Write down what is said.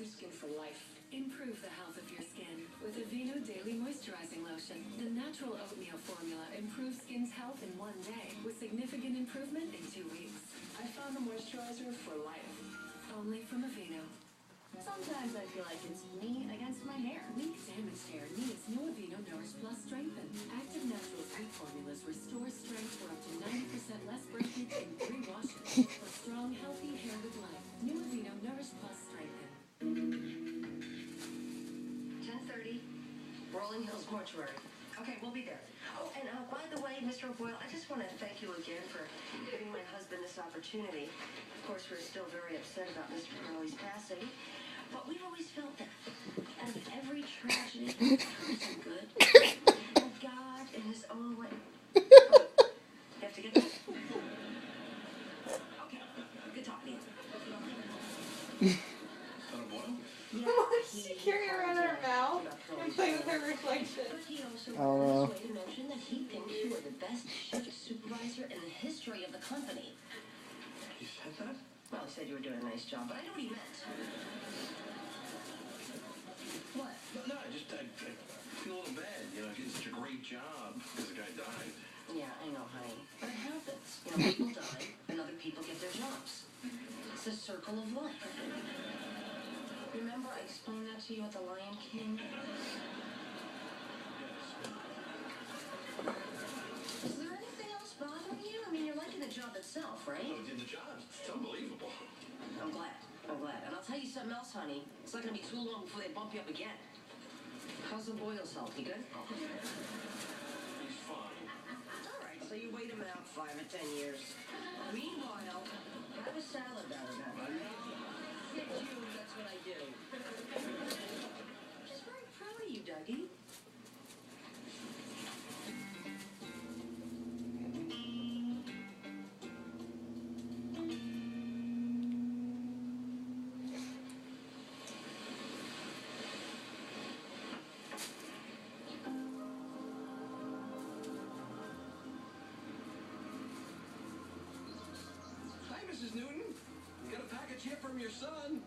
healthy skin for life. Improve the health of your skin with Aveeno Daily Moisturizing Lotion. The natural oatmeal formula improves skin's health in one day with significant improvement in 2 weeks. I found a moisturizer for life. Only from Aveeno. Sometimes I feel like it's me against my hair. Weak, damaged hair needs new Aveeno Nourish Plus Strengthen. Active natural sweet formulas restore strength for up to 90% less breakage in 3 washes. For strong, healthy hair with life. New Aveeno Nourish Plus Strengthen. 10:30, Rolling Hills Mortuary. Okay, we'll be there. Oh, and by the way, Mr. O'Boyle, I just want to thank you again for giving my husband this opportunity. Of course, we're still very upset about Mr. Crowley's passing, but we've always felt that out of every tragedy comes some good. And God, in his own way. Oh, you have to get that? Okay, good talking to you. Why does she carry her in her mouth and play with her reflection? But he also I don't know. went to mention that he thinks you are the best shift supervisor in the history of the company. He said that? Well, he said you were doing a nice job, but I know what he meant. What? No, I feel a little bad. You know, I did such a great job because the guy died. Yeah, I know, honey. But it happens. You know, people die and other people get their jobs. It's the circle of life. Remember I explained that to you at the Lion King? Is there anything else bothering you? I mean, you're liking the job itself, right? Oh, the job, it's unbelievable. I'm glad. And I'll tell you something else, honey. It's not going to be too long before they bump you up again. How's the Boyle's health? He good? He's fine. All right, so you wait him out 5 or 10 years. Meanwhile, have a salad out of that. Yeah, that's what I do. Just very proud of you, Dougie. Hi, Mrs. Newton. Got a package here from your son.